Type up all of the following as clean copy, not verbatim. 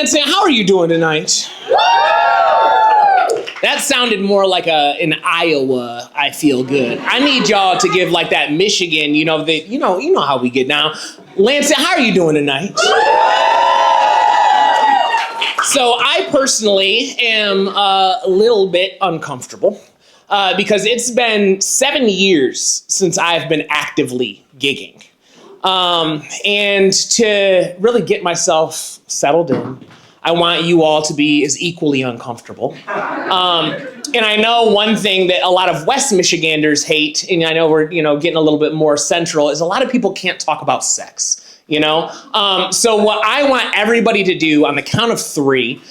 Lansing, how are you doing tonight? That sounded more like in Iowa, I feel good. I need y'all to give like that Michigan, you know how we get down. Lansing, how are you doing tonight? So I personally am a little bit uncomfortable because it's been 7 years since I've been actively gigging. And to really get myself settled in, I want you all to be as equally uncomfortable. And I know one thing that a lot of West Michiganders hate, and I know we're getting a little bit more central, is a lot of people can't talk about sex. So what I want everybody to do on the count of 3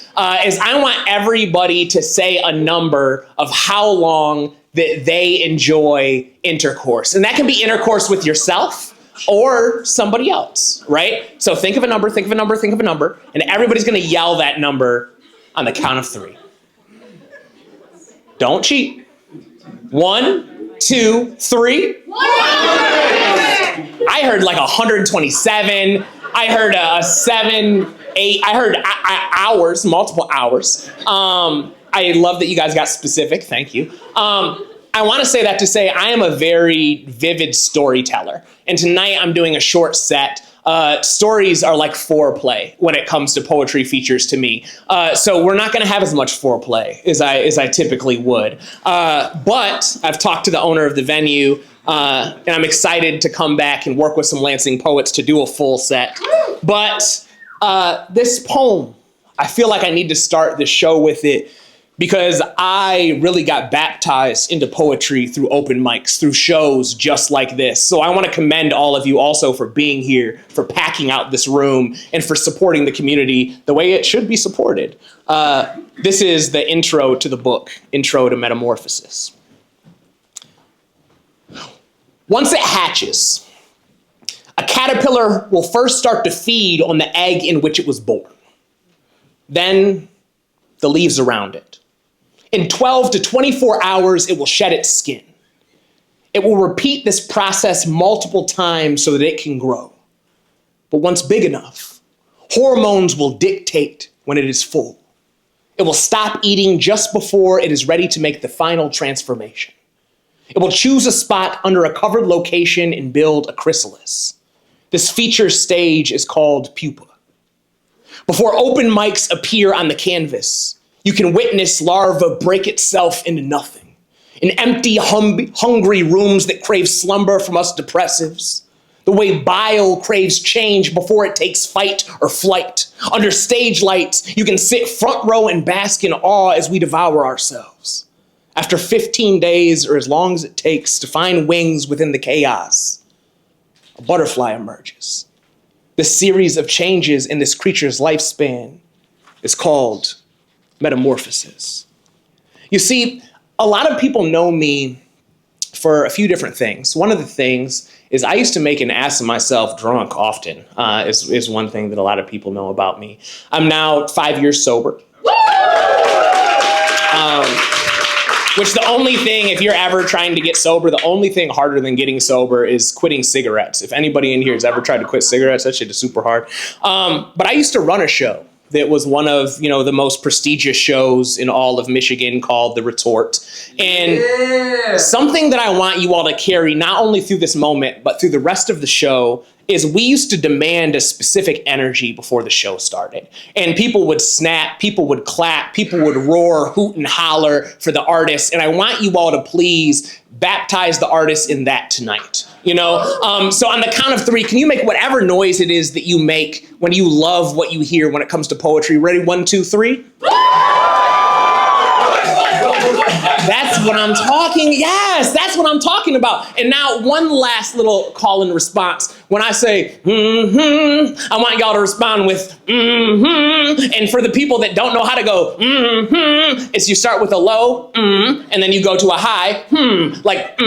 is I want everybody to say a number of how long that they enjoy intercourse. And that can be intercourse with yourself or somebody else, right? So think of a number, think of a number, think of a number, and everybody's gonna yell that number on the count of 3. Don't cheat. 1, 2, 3. I heard like 127. I heard 7, 8. I heard hours, multiple hours. I love that you guys got specific. Thank you. I want to say that to say I am a very vivid storyteller. And tonight I'm doing a short set. Stories are like foreplay when it comes to poetry features to me. So we're not going to have as much foreplay as I typically would. But I've talked to the owner of the venue, and I'm excited to come back and work with some Lansing poets to do a full set. But this poem, I feel like I need to start the show with it because I really got baptized into poetry through open mics, through shows just like this. So I want to commend all of you also for being here, for packing out this room, and for supporting the community the way it should be supported. This is the intro to the book, Intro to Metamorphosis. Once it hatches, a caterpillar will first start to feed on the egg in which it was born. Then the leaves around it. In 12 to 24 hours, it will shed its skin. It will repeat this process multiple times so that it can grow. But once big enough, hormones will dictate when it is full. It will stop eating just before it is ready to make the final transformation. It will choose a spot under a covered location and build a chrysalis. This feature stage is called pupa. Before open mics appear on the canvas, you can witness larva break itself into nothing. In empty, hungry rooms that crave slumber from us depressives. The way bile craves change before it takes fight or flight. Under stage lights, you can sit front row and bask in awe as we devour ourselves. After 15 days, or as long as it takes to find wings within the chaos, a butterfly emerges. This series of changes in this creature's lifespan is called metamorphosis. You see, a lot of people know me for a few different things. One of the things is I used to make an ass of myself drunk often, is one thing that a lot of people know about me. I'm now 5 years sober. Which the only thing, if you're ever trying to get sober, the only thing harder than getting sober is quitting cigarettes. If anybody in here has ever tried to quit cigarettes, that shit is super hard. But I used to run a show that was one of, the most prestigious shows in all of Michigan called The Retort. And something that I want you all to carry not only through this moment, but through the rest of the show is we used to demand a specific energy before the show started. And people would snap, people would clap, people would roar, hoot and holler for the artists. And I want you all to please baptize the artists in that tonight. So on the count of 3, can you make whatever noise it is that you make when you love what you hear when it comes to poetry? Ready? 1, 2, 3. That's what I'm talking. Yes, that's what I'm talking about. And now one last little call and response. When I say, I want y'all to respond with, And for the people that don't know how to go, it's you start with a low, and then you go to a high, like,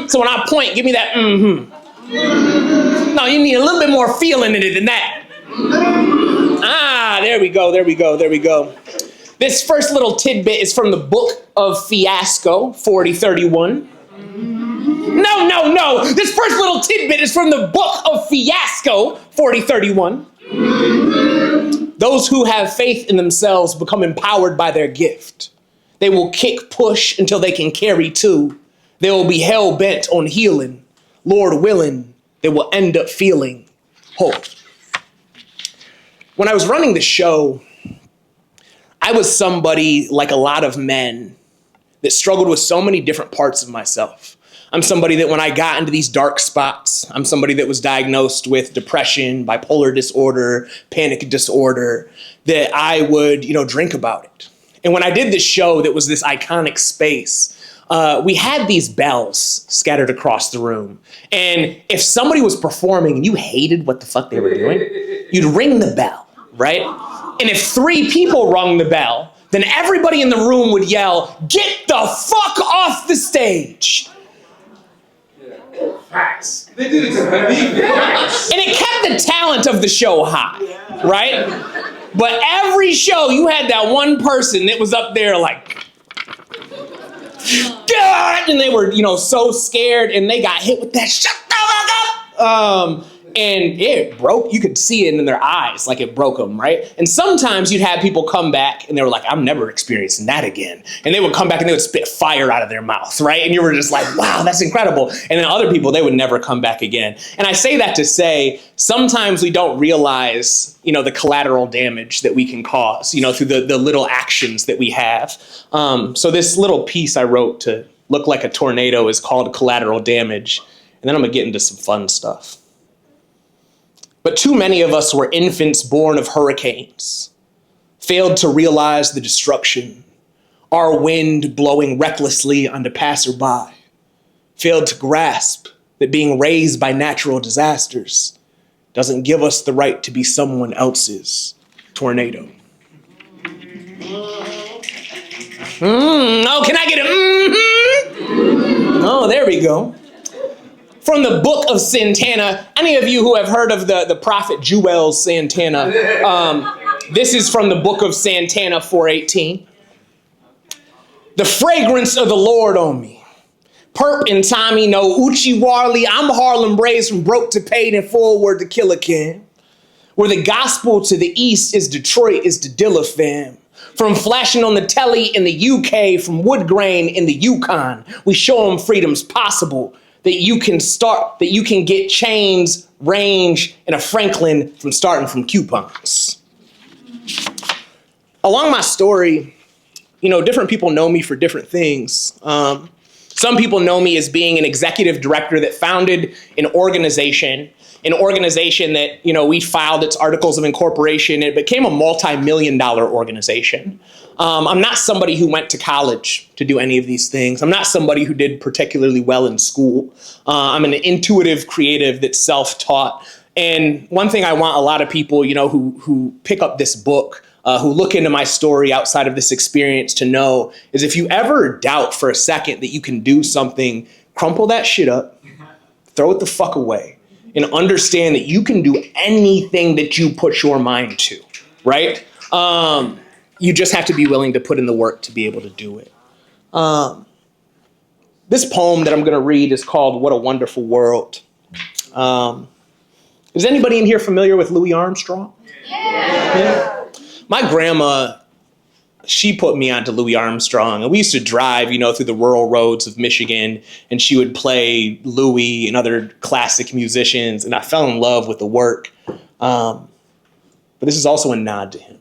So when I point, give me that, No, you need a little bit more feeling in it than that. There we go, there we go, there we go. This first little tidbit is from the Book of Fiasco, 4031. No. This first little tidbit is from the Book of Fiasco, 4031. Those who have faith in themselves become empowered by their gift. They will kick push until they can carry two. They will be hell-bent on healing. Lord willing, they will end up feeling hope. When I was running the show, I was somebody like a lot of men that struggled with so many different parts of myself. I'm somebody that when I got into these dark spots, I'm somebody that was diagnosed with depression, bipolar disorder, panic disorder, that I would, drink about it. And when I did this show that was this iconic space, we had these bells scattered across the room. And if somebody was performing and you hated what the fuck they were doing, you'd ring the bell, right? And if 3 people rung the bell, then everybody in the room would yell, "Get the fuck off the stage!" Facts. They did it to me. And it kept the talent of the show high, right? But every show, you had that one person that was up there like, God! And they were, so scared, and they got hit with that shut the fuck up. And it broke. You could see it in their eyes, like it broke them, right? And sometimes you'd have people come back, and they were like, "I'm never experiencing that again." And they would come back, and they would spit fire out of their mouth, right? And you were just like, "Wow, that's incredible." And then other people, they would never come back again. And I say that to say, sometimes we don't realize, the collateral damage that we can cause, through the little actions that we have. So this little piece I wrote to look like a tornado is called Collateral Damage. And then I'm gonna get into some fun stuff. But too many of us were infants born of hurricanes, failed to realize the destruction, our wind blowing recklessly onto passerby, failed to grasp that being raised by natural disasters doesn't give us the right to be someone else's tornado. Oh, can I get a Oh, there we go. From the Book of Santana. Any of you who have heard of the prophet Jewel Santana, this is from the Book of Santana 4:18. The fragrance of the Lord on me. Perp and Tommy no Uchi Warley. I'm Harlem Braves from broke to paid and forward to Killer Ken. Where the gospel to the east is Detroit is the Dilla fam. From flashing on the telly in the UK, from wood grain in the Yukon, we show them freedom's possible. That you can get chains, range, and a Franklin from starting from coupons. Along my story, different people know me for different things. Some people know me as being an executive director that founded an organization that, we filed its articles of incorporation. It became a multi-million-dollar organization. I'm not somebody who went to college to do any of these things. I'm not somebody who did particularly well in school. I'm an intuitive creative that's self-taught. And one thing I want a lot of people, who pick up this book, who look into my story outside of this experience to know is if you ever doubt for a second that you can do something, crumple that shit up, throw it the fuck away, and understand that you can do anything that you put your mind to, right? You just have to be willing to put in the work to be able to do it. This poem that I'm going to read is called What a Wonderful World. Is anybody in here familiar with Louis Armstrong? Yeah. My grandma, she put me onto Louis Armstrong, and we used to drive, through the rural roads of Michigan, and she would play Louis and other classic musicians, and I fell in love with the work. But this is also a nod to him.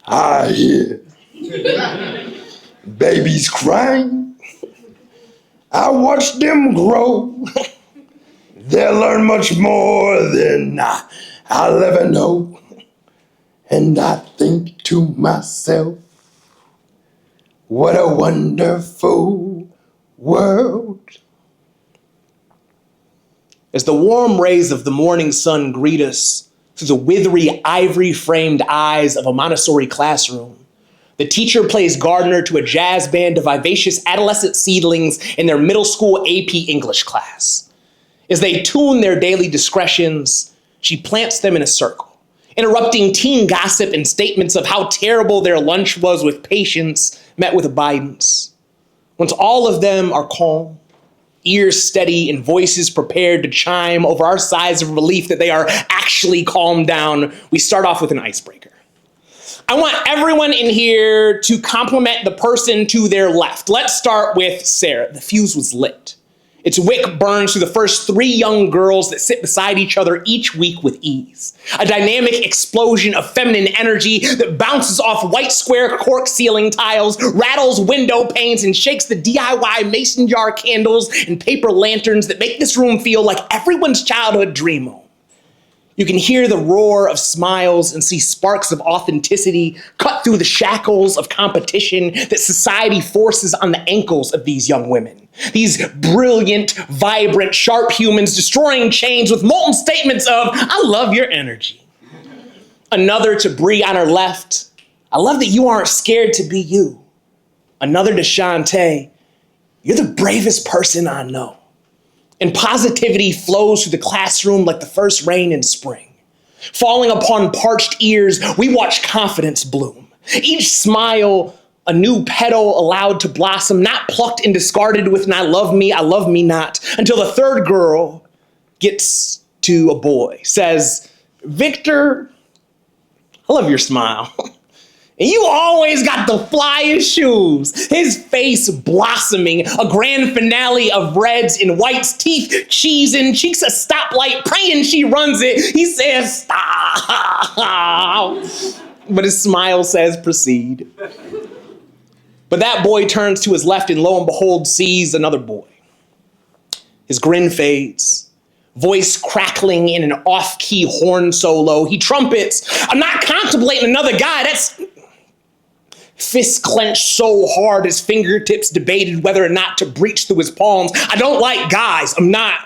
I hear babies crying. I watch them grow. They'll learn much more than I'll ever know. And I think to myself, what a wonderful world. As the warm rays of the morning sun greet us through the withery, ivory-framed eyes of a Montessori classroom, the teacher plays gardener to a jazz band of vivacious adolescent seedlings in their middle school AP English class. As they tune their daily discretions, she plants them in a circle, interrupting teen gossip and statements of how terrible their lunch was with patience met with abidance. Once all of them are calm, ears steady and voices prepared to chime over our sighs of relief that they are actually calmed down, we start off with an icebreaker. I want everyone in here to compliment the person to their left. Let's start with Sarah. The fuse was lit. Its wick burns through the first 3 young girls that sit beside each other each week with ease. A dynamic explosion of feminine energy that bounces off white square cork ceiling tiles, rattles window panes, and shakes the DIY mason jar candles and paper lanterns that make this room feel like everyone's childhood dream home. You can hear the roar of smiles and see sparks of authenticity cut through the shackles of competition that society forces on the ankles of these young women. These brilliant, vibrant, sharp humans destroying chains with molten statements of, I love your energy. Another to Bree on her left, I love that you aren't scared to be you. Another to Shantae, you're the bravest person I know. And positivity flows through the classroom like the first rain in spring. Falling upon parched ears, we watch confidence bloom. Each smile, a new petal allowed to blossom, not plucked and discarded with an I love me not, until the third girl gets to a boy, says, Victor, I love your smile. And you always got the flyest shoes. His face blossoming, a grand finale of reds and whites, teeth cheesing, cheeks a stoplight, praying she runs it. He says, stop. But his smile says, proceed. But that boy turns to his left and lo and behold sees another boy. His grin fades. Voice crackling in an off-key horn solo. He trumpets, I'm not contemplating another guy, that's... Fists clenched so hard his fingertips debated whether or not to breach through his palms. I don't like guys, I'm not.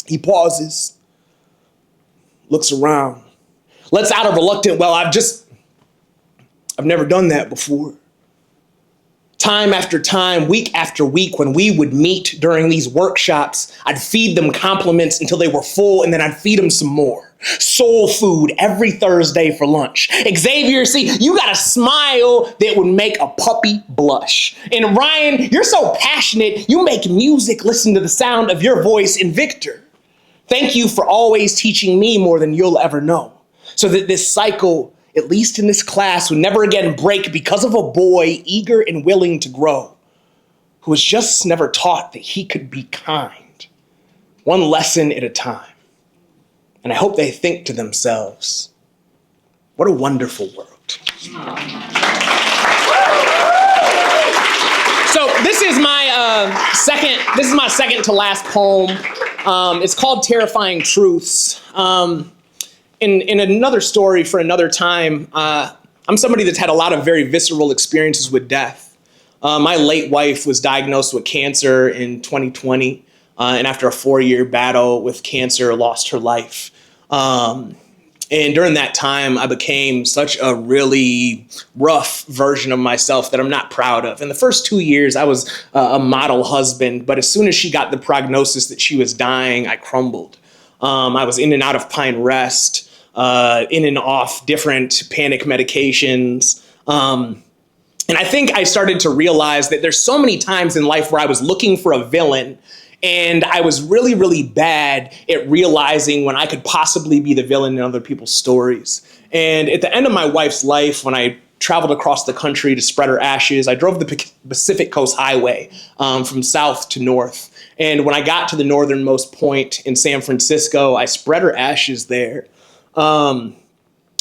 He pauses, looks around, lets out a reluctant, well, I've never done that before. Time after time, week after week, when we would meet during these workshops, I'd feed them compliments until they were full, and then I'd feed them some more. Soul food every Thursday for lunch. Xavier, see, you got a smile that would make a puppy blush. And Ryan, you're so passionate, you make music listen to the sound of your voice. And Victor, thank you for always teaching me more than you'll ever know, so that this cycle, at least in this class, would never again break because of a boy eager and willing to grow, who was just never taught that he could be kind, one lesson at a time. And I hope they think to themselves, what a wonderful world. So this is my second to last poem. It's called Terrifying Truths. In another story for another time, I'm somebody that's had a lot of very visceral experiences with death. My late wife was diagnosed with cancer in 2020, and after a 4-year battle with cancer, lost her life. And during that time, I became such a really rough version of myself that I'm not proud of. In the first 2 years, I was a model husband, but as soon as she got the prognosis that she was dying, I crumbled. I was in and out of Pine Rest, in and off different panic medications. And I think I started to realize that there's so many times in life where I was looking for a villain, and I was really, really bad at realizing when I could possibly be the villain in other people's stories. And at the end of my wife's life, when I traveled across the country to spread her ashes, I drove the Pacific Coast Highway from south to north. And when I got to the northernmost point in San Francisco, I spread her ashes there. And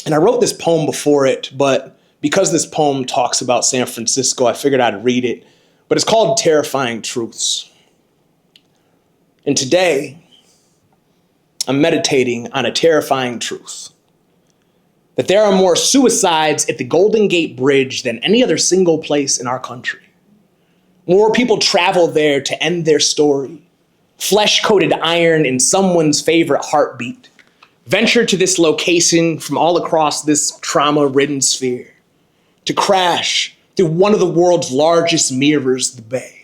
I wrote this poem before it, but because this poem talks about San Francisco, I figured I'd read it. But it's called Terrifying Truths. And today, I'm meditating on a terrifying truth. That there are more suicides at the Golden Gate Bridge than any other single place in our country. More people travel there to end their story. Flesh-coated iron in someone's favorite heartbeat. Venture to this location from all across this trauma-ridden sphere. To crash through one of the world's largest mirrors, the Bay.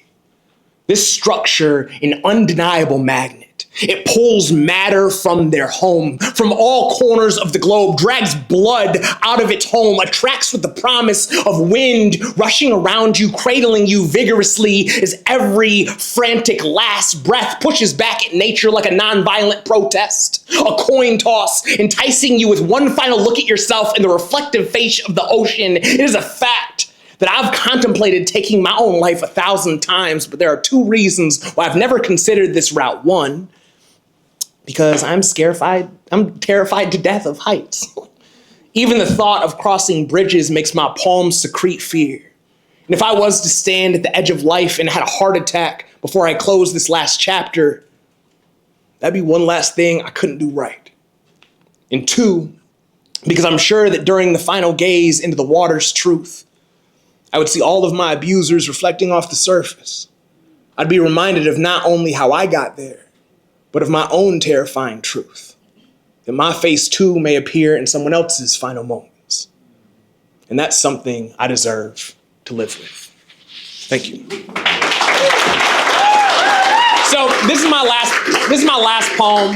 This structure, an undeniable magnet, It pulls matter from their home, from all corners of the globe, drags blood out of its home, attracts with the promise of wind rushing around you, cradling you vigorously as every frantic last breath pushes back at nature like a nonviolent protest, a coin toss, enticing you with one final look at yourself in the reflective face of the ocean. It is a fact that I've contemplated taking my own life 1,000 times, but there are 2 reasons why I've never considered this route. 1, because I'm terrified to death of heights. Even the thought of crossing bridges makes my palms secrete fear. And if I was to stand at the edge of life and had a heart attack before I close this last chapter, that'd be one last thing I couldn't do right. And 2, because I'm sure that during the final gaze into the water's truth, I would see all of my abusers reflecting off the surface. I'd be reminded of not only how I got there, but of my own terrifying truth, that my face too may appear in someone else's final moments. And that's something I deserve to live with. Thank you. So this is my last poem.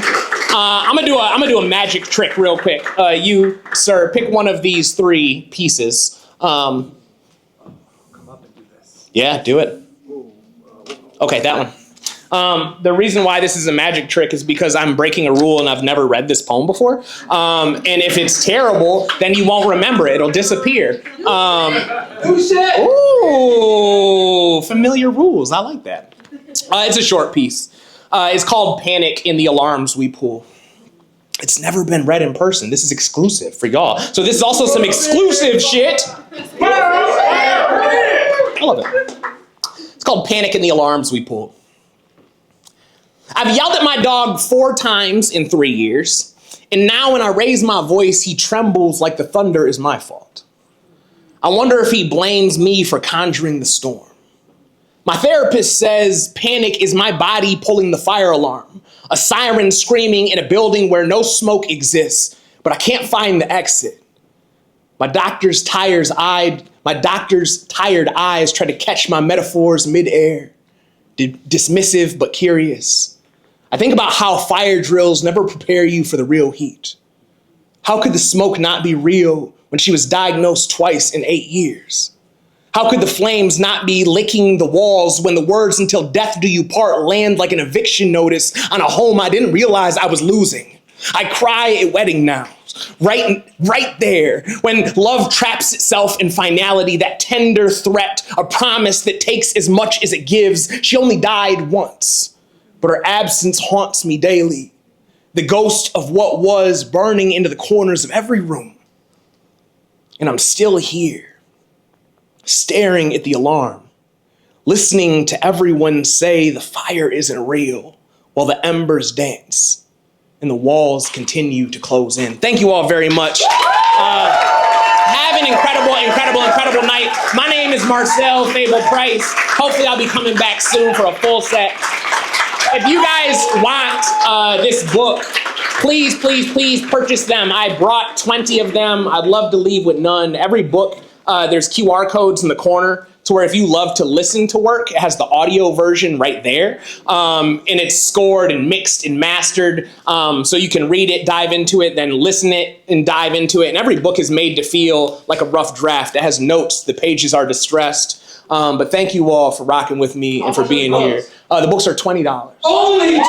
I'm gonna do a magic trick real quick. You, sir, pick one of these 3 pieces. Come up and do this. Yeah, do it. Okay, that one. The reason why this is a magic trick is because I'm breaking a rule and I've never read this poem before. And if it's terrible, then you won't remember it. It'll disappear. Ooh, familiar rules. I like that. It's a short piece. It's called Panic in the Alarms We Pull. It's never been read in person. This is exclusive for y'all. So this is also some exclusive shit. I love it. It's called Panic in the Alarms We Pull. I've yelled at my dog 4 times in 3 years, and now when I raise my voice, he trembles like the thunder is my fault. I wonder if he blames me for conjuring the storm. My therapist says panic is my body pulling the fire alarm, a siren screaming in a building where no smoke exists, but I can't find the exit. My doctor's tired eyes try to catch my metaphors midair, dismissive but curious. I think about how fire drills never prepare you for the real heat. How could the smoke not be real when she was diagnosed twice in 8 years? How could the flames not be licking the walls when the words "until death do you part" land like an eviction notice on a home I didn't realize I was losing? I cry at wedding vows, right there, when love traps itself in finality, that tender threat, a promise that takes as much as it gives. She only died once, but her absence haunts me daily. The ghost of what was burning into the corners of every room. And I'm still here, staring at the alarm, listening to everyone say the fire isn't real while the embers dance and the walls continue to close in. Thank you all very much. Have an incredible night. My name is Marcel Fable Price. Hopefully I'll be coming back soon for a full set. If you guys want this book, please purchase them. I brought 20 of them. I'd love to leave with none. Every book, there's QR codes in the corner to where if you love to listen to work, it has the audio version right there. And it's scored and mixed and mastered. So you can read it, dive into it, then listen it and dive into it. And every book is made to feel like a rough draft. It has notes. The pages are distressed. But thank you all for rocking with me and for being here. The books are $20. Only $20!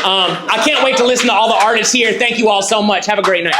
I can't wait to listen to all the artists here. Thank you all so much. Have a great night.